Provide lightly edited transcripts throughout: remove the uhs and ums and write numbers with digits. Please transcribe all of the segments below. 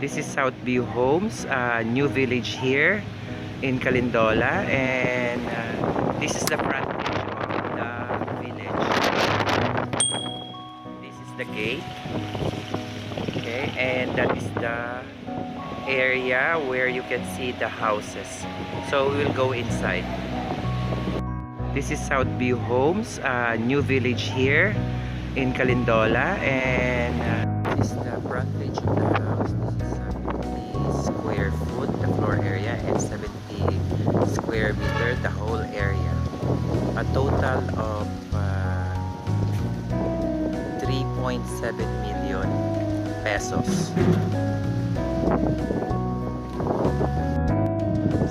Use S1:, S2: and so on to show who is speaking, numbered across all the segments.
S1: This is Southview Homes, new village here in Calendola, and this is the frontage of the village. This is the gate, okay, and that is the area where you can see the houses. So we will go inside. This is Southview Homes, new village here in Calendola, and this is the frontage of the house. This is 50 square foot, the floor area, and 70 square meter, the whole area. A total of 3.7 million pesos.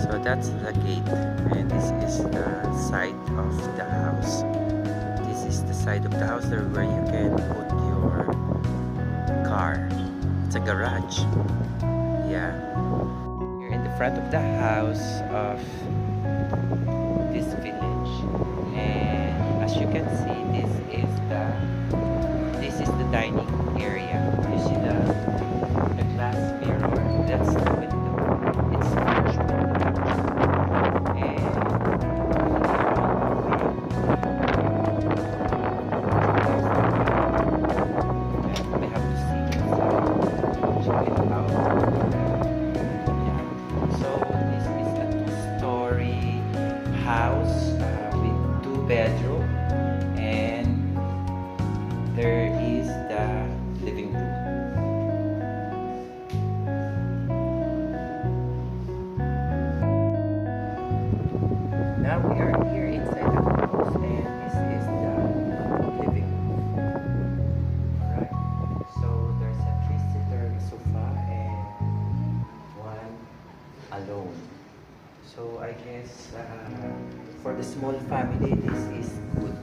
S1: So that's the gate, and this is the side of the house. This is the side of the house there where you can put your car. It's a garage. Yeah. You're in the front of the house of this village, and as you can see, this is the dining area. You see the glass mirror. That's the window. It's French window. House with 2 bedroom, and there is the living room. Now we are here inside the house, and this is the living room. Alright, so there's a 3-seater sofa and one alone. So I guess for the small family, this is good.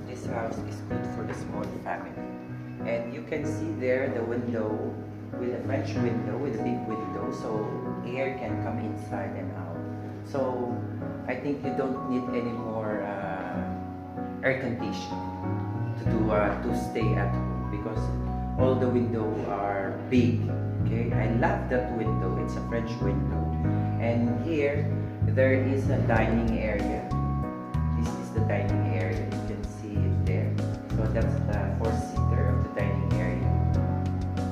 S1: This house is good for the small family. And you can see there the window with a French window, with a big window, so air can come inside and out. So I think you don't need any more air conditioning to stay at home, because all the windows are big. Okay, I love that window. It's a French window. And here there is a dining area. This is the dining area. You can see it there. So that's the 4-seater of the dining area.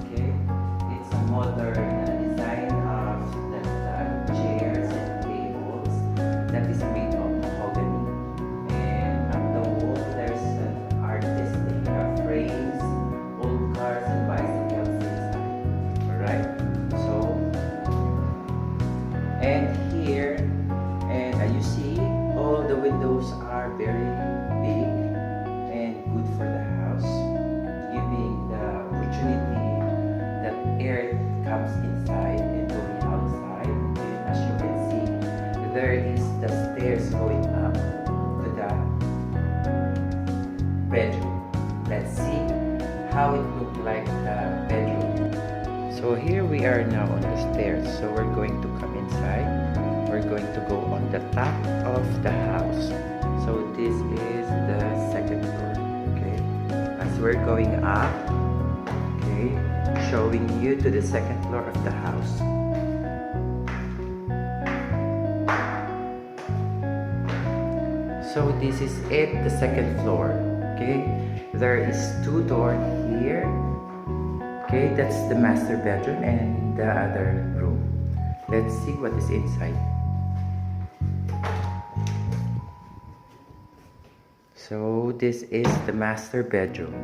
S1: Okay, it's a modern design of the chairs and tables that is made of mahogany. And on the wall there's an artistic frames, old cars and bicycles inside. Alright, so and here, and you see all the windows are very big and good for the house, giving the opportunity that air comes inside and going outside. And as you can see, there is the stairs going up to the bedroom. Let's see how it looks like the bedroom. So here we are now on the stairs. So we're going to come inside. We're going to go on the top of the house. So this is the 2nd floor. Okay, as we're going up, okay, showing you to the 2nd floor of the house. So this is it, the 2nd floor. Okay, there is 2 doors here. Okay, that's the master bedroom and the other room. Let's see what is inside. So this is the master bedroom.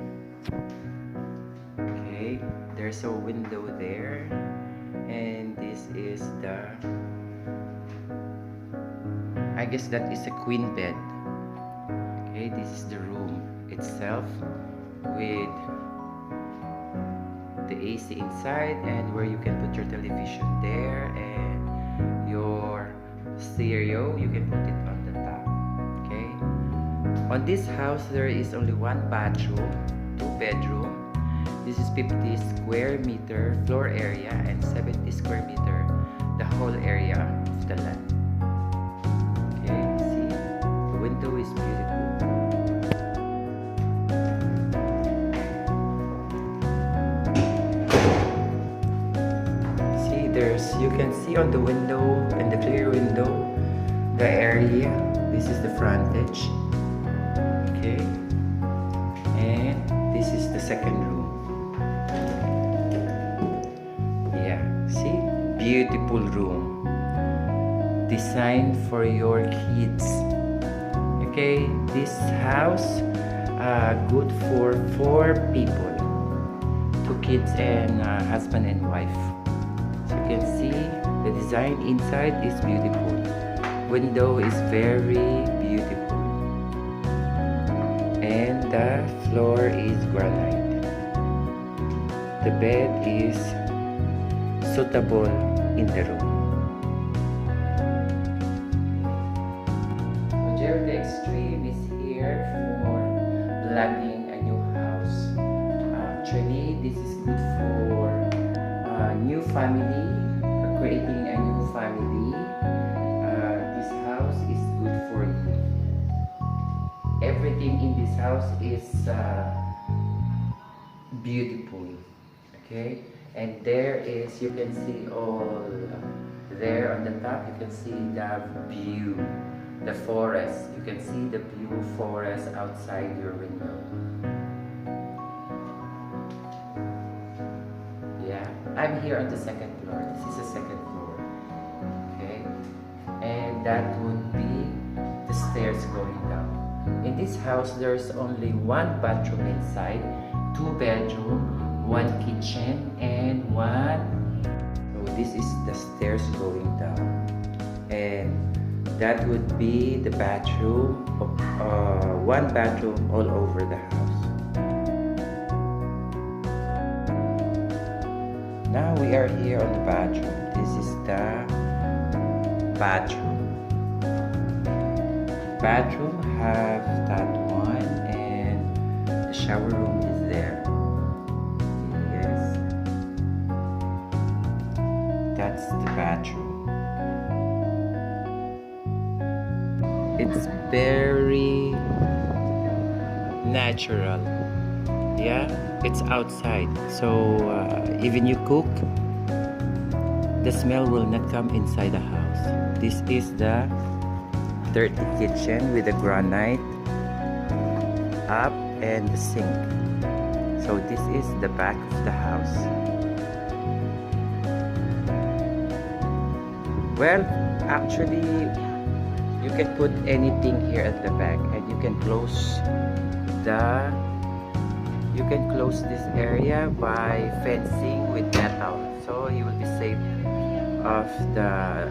S1: Okay, there's a window there, and this is the, I guess that is a queen bed. Okay, this is the room itself with the AC inside, and where you can put your television there, and your stereo, you can put it on the top. Okay, on this house there is only 1 bathroom, 2 bedroom. This is 50 square meter floor area and 70 square meter the whole area of the land. Okay, see, the window is beautiful. you can see on the window, in the clear window, the area. This is the frontage. Okay. And this is the second room. Yeah, see? Beautiful room. Designed for your kids. Okay, this house good for 4 people. 2 kids and husband and wife. So you can see the design inside is beautiful. Window is very beautiful. And the floor is granite. The bed is suitable in the room. Majority Extreme is here for planning a new house. Actually, this is good for new family, creating a new family. This house is good for you. Everything in this house is beautiful. Okay, and there is, you can see all there on the top. You can see the view, the forest. You can see the view forest outside your window. Yeah, I'm here on the 2nd floor. This is the 2nd floor. Okay, and that would be the stairs going down. In this house, there's only 1 bathroom inside, 2 bedroom, 1 kitchen, and 1. So this is the stairs going down, and that would be the bathroom, 1 bathroom all over the house. Now we are here on the bathroom. This is the bathroom. Bathroom have that one, and the shower room is there. Yes, that's the bathroom. It's very natural. Yeah, it's outside, so even you cook, the smell will not come inside the house. This is the dirty kitchen with the granite up and the sink. So this is the back of the house. Well, actually, you can put anything here at the back, and you can close this area by fencing with metal, so you will be safe of the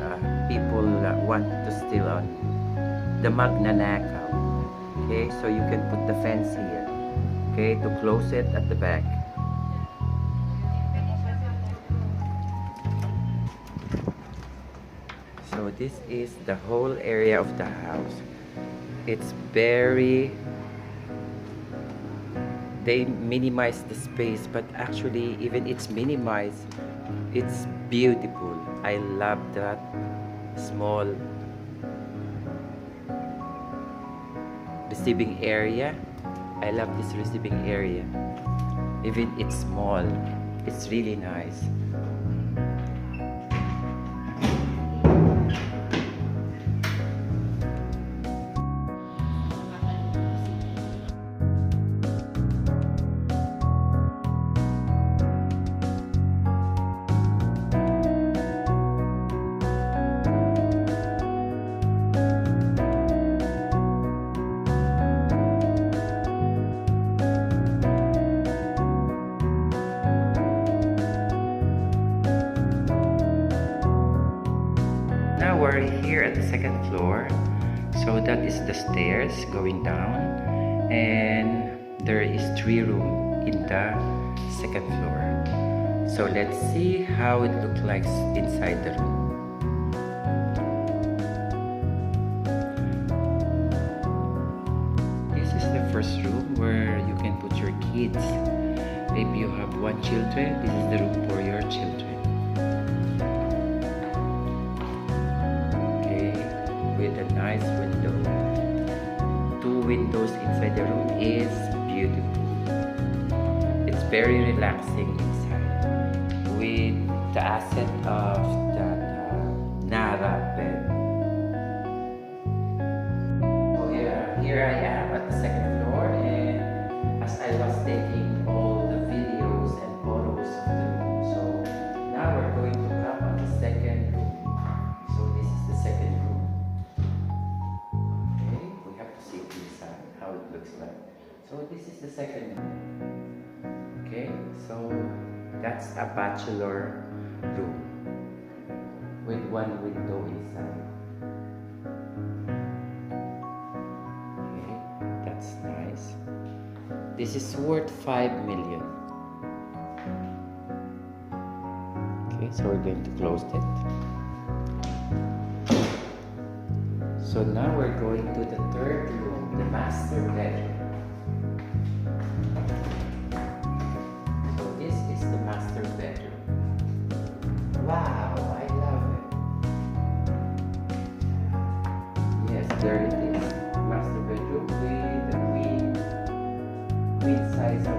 S1: people that want to steal on you. The magnanakaw. Okay, so you can put the fence here, okay, to close it at the back. So this is the whole area of the house. It's very, they minimize the space, but actually even it's minimized, it's beautiful. I love that small receiving area. I love this receiving area. Even it's small, it's really nice. Now we're here at the 2nd floor. So that is the stairs going down, and there is 3 rooms in the 2nd floor. So let's see how it looks like inside the room. This is the first room where you can put your kids. If you have 1 children, this is the room for your children. With a nice window. 2 windows inside the room is beautiful. It's very relaxing inside. With the asset of the Nara bed. Oh yeah, here I am at the second floor, and as I was taking all the videos and photos of the room, so now we're going to come on the second room. So this is the second room. Okay, we have to see inside how it looks like. So this is the second room. Okay, so that's a bachelor room with one window inside. Okay, that's nice. This is worth 5 million. Okay, so we're going to close it. So now we're going to the third room, the master bedroom. So this is the master bedroom. Wow, I love it. Yes, there it is. Master bedroom with the queen size of